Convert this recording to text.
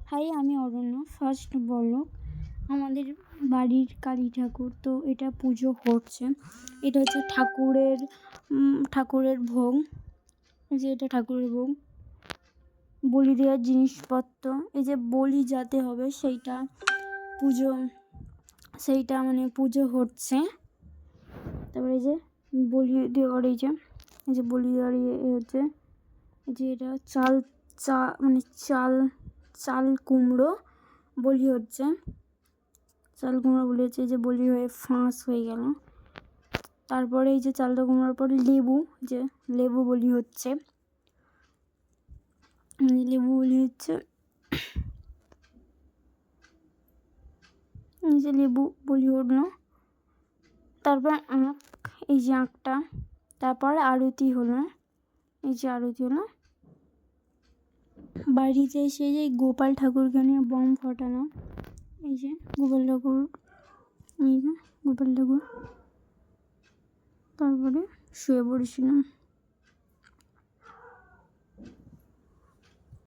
High, আমি অরণ্য। First বলো, আমাদের বাড়ির কালী ঠাকুর, তো এটা পুজো হচ্ছে। এটা হচ্ছে ঠাকুরের ভোগ। এই যে এটা ঠাকুরের ভোগ, বলি দেওয়ার জিনিসপত্র। এই যে বলি যাতে হবে সেইটা পুজো হচ্ছে। তারপরে এই যে বলি দেওয়ার এই যে বলি দেওয়ার হচ্ছে, এই যে এটা চাল কুমড়ো বলি হচ্ছে, চাল কুমড়ো বলি হচ্ছে। এই যে বলি হয়ে ফাঁস হয়ে গেল। তারপরে এই যে চালটা কুমড়োর পর লেবু বলি হচ্ছে, এই যে লেবু বলি হলো। তারপর এই যে আঁকটা। তারপর আরতি হলো, এই যে আরতি হলো। বাড়িতে এসে যে গোপাল ঠাকুরকে নিয়ে বম ফাটানো, এই যে গোপাল ঠাকুর, তারপরে শুয়ে পড়েছিলাম।